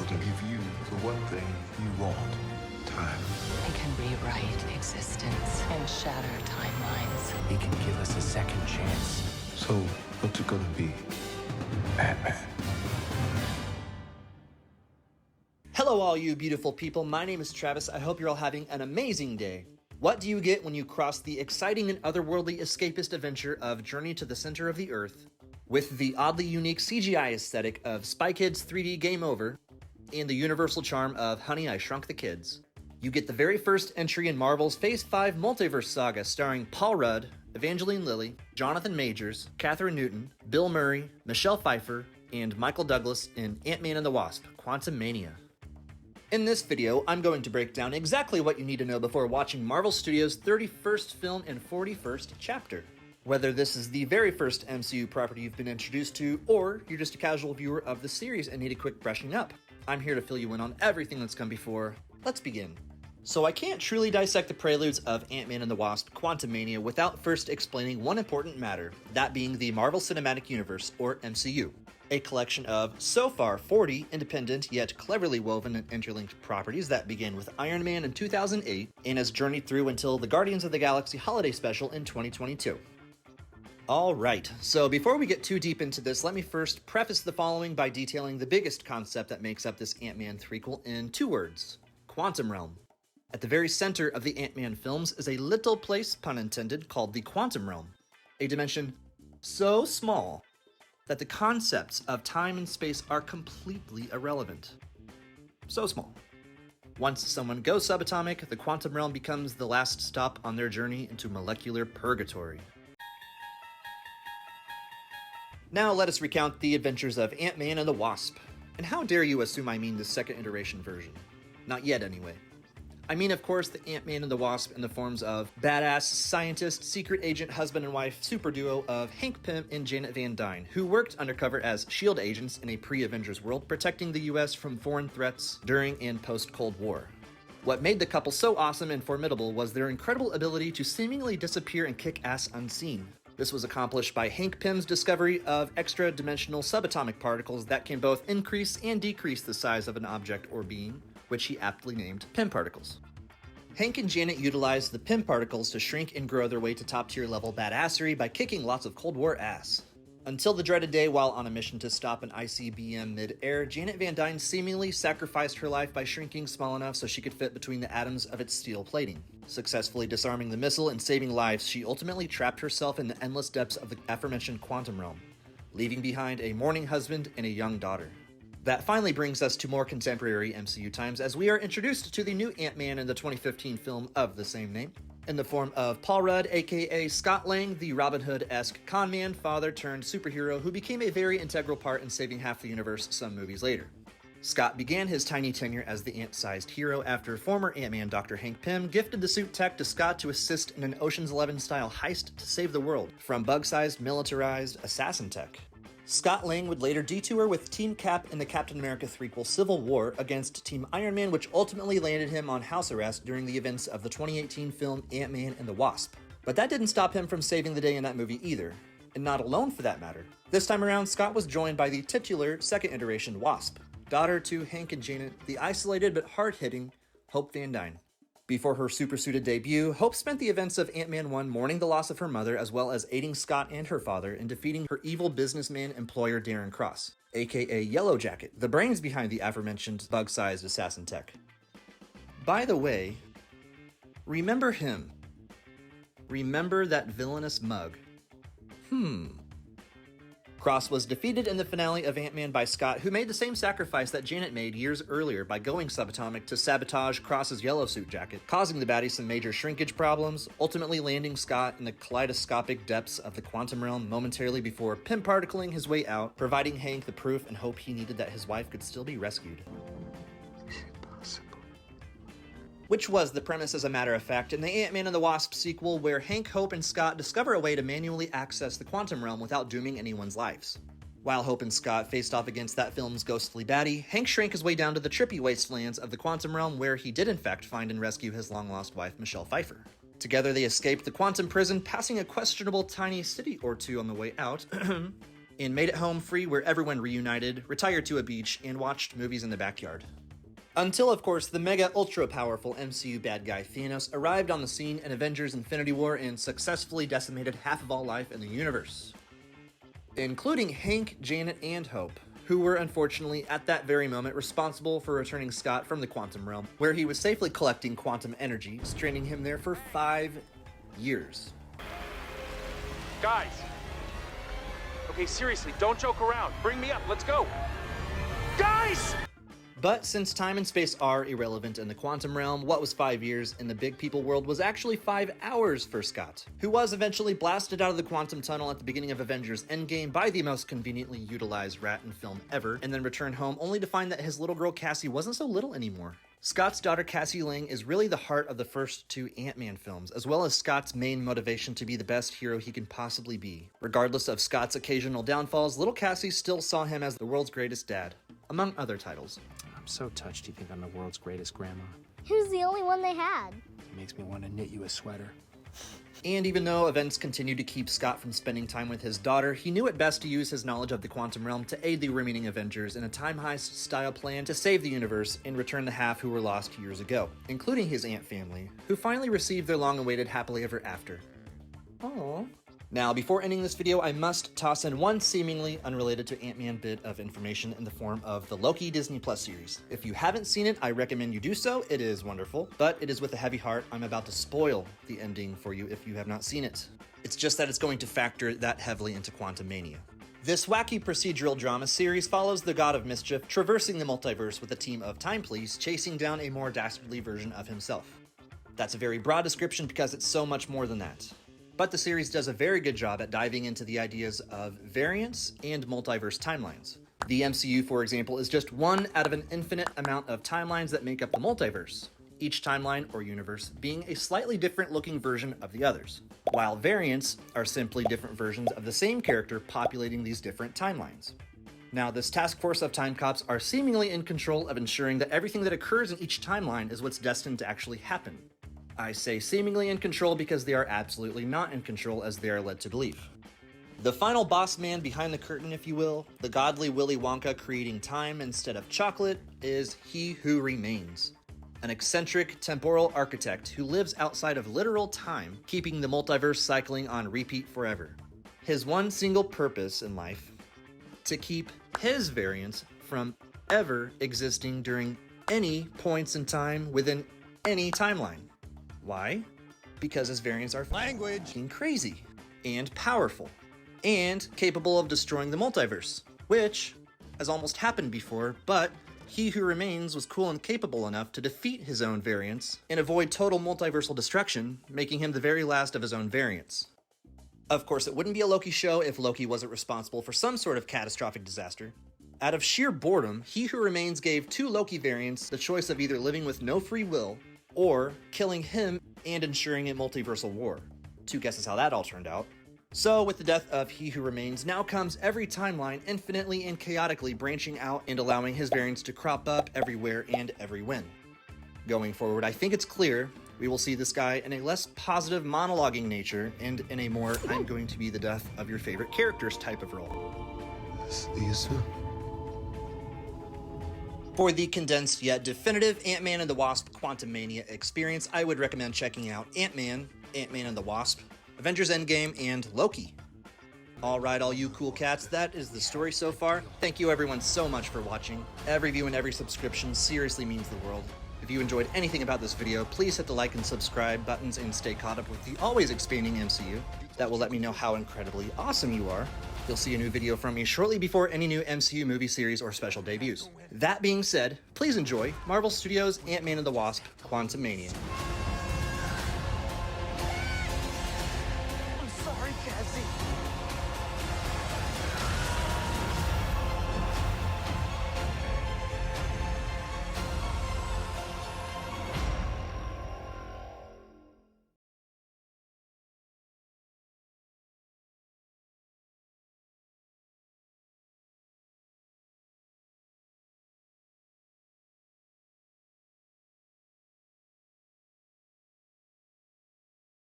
able to give you the one thing you want. Time. He can rewrite existence and shatter timelines. He can give us a second chance. So, what's it gonna be? Batman. Hello all you beautiful people, my name is Travis. I hope you're all having an amazing day. What do you get when you cross the exciting and otherworldly escapist adventure of Journey to the Center of the Earth with the oddly unique CGI aesthetic of Spy Kids 3D Game Over and the universal charm of Honey, I Shrunk the Kids? You get the very first entry in Marvel's Phase 5 multiverse saga starring Paul Rudd, Evangeline Lilly, Jonathan Majors, Katherine Newton, Bill Murray, Michelle Pfeiffer, and Michael Douglas in Ant-Man and the Wasp: Quantumania. In this video, I'm going to break down exactly what you need to know before watching Marvel Studios' 31st film and 41st chapter. Whether this is the very first MCU property you've been introduced to, or you're just a casual viewer of the series and need a quick brushing up, I'm here to fill you in on everything that's come before. Let's begin. So I can't truly dissect the preludes of Ant-Man and the Wasp: Quantumania without first explaining one important matter, that being the Marvel Cinematic Universe, or MCU. A collection of, so far, 40 independent yet cleverly woven and interlinked properties that began with Iron Man in 2008 and has journeyed through until the Guardians of the Galaxy Holiday Special in 2022. Alright, so before we get too deep into this, let me first preface the following by detailing the biggest concept that makes up this Ant-Man threequel in 2 words: Quantum Realm. At the very center of the Ant-Man films is a little place, pun intended, called the Quantum Realm, a dimension so small that the concepts of time and space are completely irrelevant. So small. Once someone goes subatomic, the Quantum Realm becomes the last stop on their journey into molecular purgatory. Now let us recount the adventures of Ant-Man and the Wasp. And how dare you assume I mean the second iteration version? Not yet, anyway. I mean, of course, the Ant-Man and the Wasp in the forms of badass, scientist, secret agent, husband and wife super duo of Hank Pym and Janet Van Dyne, who worked undercover as S.H.I.E.L.D. agents in a pre-Avengers world, protecting the US from foreign threats during and post-Cold War. What made the couple so awesome and formidable was their incredible ability to seemingly disappear and kick ass unseen. This was accomplished by Hank Pym's discovery of extra-dimensional subatomic particles that can both increase and decrease the size of an object or being, which he aptly named Pym particles. Hank and Janet utilized the Pym particles to shrink and grow their way to top-tier level badassery by kicking lots of Cold War ass. Until the dreaded day while on a mission to stop an ICBM mid-air, Janet Van Dyne seemingly sacrificed her life by shrinking small enough so she could fit between the atoms of its steel plating. Successfully disarming the missile and saving lives, she ultimately trapped herself in the endless depths of the aforementioned Quantum Realm, leaving behind a mourning husband and a young daughter. That finally brings us to more contemporary MCU times as we are introduced to the new Ant-Man in the 2015 film of the same name, in the form of Paul Rudd, aka Scott Lang, the Robin Hood-esque conman, father-turned-superhero who became a very integral part in saving half the universe some movies later. Scott began his tiny tenure as the ant-sized hero after former Ant-Man Dr. Hank Pym gifted the suit tech to Scott to assist in an Ocean's 11-style heist to save the world from bug-sized, militarized assassin tech. Scott Lang would later detour with Team Cap in the Captain America threequel Civil War against Team Iron Man, which ultimately landed him on house arrest during the events of the 2018 film Ant-Man and the Wasp. But that didn't stop him from saving the day in that movie either. And not alone for that matter. This time around, Scott was joined by the titular second iteration Wasp, daughter to Hank and Janet, the isolated but hard-hitting Hope Van Dyne. Before her supersuited debut, Hope spent the events of Ant-Man 1 mourning the loss of her mother as well as aiding Scott and her father in defeating her evil businessman employer Darren Cross, aka Yellow Jacket, the brains behind the aforementioned bug-sized assassin tech. By the way, remember him. Remember that villainous mug. Cross was defeated in the finale of Ant-Man by Scott, who made the same sacrifice that Janet made years earlier by going subatomic to sabotage Cross's yellow suit jacket, causing the baddie some major shrinkage problems, ultimately landing Scott in the kaleidoscopic depths of the Quantum Realm momentarily before Pym particling his way out, providing Hank the proof and hope he needed that his wife could still be rescued. Which was the premise, as a matter of fact, in the Ant-Man and the Wasp sequel, where Hank, Hope, and Scott discover a way to manually access the Quantum Realm without dooming anyone's lives. While Hope and Scott faced off against that film's ghostly baddie, Hank shrank his way down to the trippy wastelands of the Quantum Realm, where he did in fact find and rescue his long-lost wife, Michelle Pfeiffer. Together they escaped the Quantum Prison, passing a questionable tiny city or two on the way out, and made it home free where everyone reunited, retired to a beach, and watched movies in the backyard. Until, of course, the mega ultra powerful MCU bad guy Thanos arrived on the scene in Avengers Infinity War and successfully decimated half of all life in the universe, including Hank, Janet, and Hope, who were unfortunately at that very moment responsible for returning Scott from the quantum realm, where he was safely collecting quantum energy, stranding him there for 5 years. Guys! Okay, seriously, don't joke around. Bring me up, let's go! Guys! But since time and space are irrelevant in the quantum realm, what was 5 years in the big people world was actually 5 hours for Scott, who was eventually blasted out of the quantum tunnel at the beginning of Avengers Endgame by the most conveniently utilized rat in film ever, and then returned home only to find that his little girl Cassie wasn't so little anymore. Scott's daughter Cassie Lang is really the heart of the first 2 Ant-Man films, as well as Scott's main motivation to be the best hero he can possibly be. Regardless of Scott's occasional downfalls, little Cassie still saw him as the world's greatest dad, among other titles. I'm so touched you think I'm the world's greatest grandma. He was the only one they had. It makes me want to knit you a sweater. And even though events continued to keep Scott from spending time with his daughter, he knew it best to use his knowledge of the quantum realm to aid the remaining Avengers in a time heist style plan to save the universe and return the half who were lost years ago, including his Ant family, who finally received their long-awaited happily ever after. Aww. Now, before ending this video, I must toss in one seemingly unrelated to Ant-Man bit of information in the form of the Loki Disney Plus series. If you haven't seen it, I recommend you do so. It is wonderful, but it is with a heavy heart. I'm about to spoil the ending for you if you have not seen it. It's just that it's going to factor that heavily into Quantumania. This wacky procedural drama series follows the God of Mischief traversing the multiverse with a team of time police chasing down a more dastardly version of himself. That's a very broad description because it's so much more than that. But the series does a very good job at diving into the ideas of variance and multiverse timelines. The MCU, for example, is just one out of an infinite amount of timelines that make up the multiverse, each timeline or universe being a slightly different looking version of the others, while variants are simply different versions of the same character populating these different timelines. Now, this task force of time cops are seemingly in control of ensuring that everything that occurs in each timeline is what's destined to actually happen. I say seemingly in control because they are absolutely not in control as they are led to believe. The final boss man behind the curtain, if you will, the godly Willy Wonka creating time instead of chocolate, is He Who Remains, an eccentric temporal architect who lives outside of literal time, keeping the multiverse cycling on repeat forever. His one single purpose in life, to keep his variants from ever existing during any points in time within any timeline. Why? Because his variants are fucking crazy and powerful and capable of destroying the multiverse, which has almost happened before, but He Who Remains was cool and capable enough to defeat his own variants and avoid total multiversal destruction, making him the very last of his own variants. Of course, it wouldn't be a Loki show if Loki wasn't responsible for some sort of catastrophic disaster. Out of sheer boredom, He Who Remains gave 2 Loki variants the choice of either living with no free will or killing him and ensuring a multiversal war. 2 guesses how that all turned out. So, with the death of He Who Remains, now comes every timeline infinitely and chaotically branching out and allowing his variants to crop up everywhere and every when. Going forward, I think it's clear we will see this guy in a less positive monologuing nature and in a more I'm going to be the death of your favorite characters type of role. See you soon. For the condensed yet definitive Ant-Man and the Wasp Quantumania experience, I would recommend checking out Ant-Man, Ant-Man and the Wasp, Avengers Endgame, and Loki. Alright, all you cool cats, that is the story so far. Thank you everyone so much for watching. Every view and every subscription seriously means the world. If you enjoyed anything about this video, please hit the like and subscribe buttons and stay caught up with the always expanding MCU. That will let me know how incredibly awesome you are. You'll see a new video from me shortly before any new MCU movie series or special debuts. That being said, please enjoy Marvel Studios' Ant-Man and the Wasp Quantumania.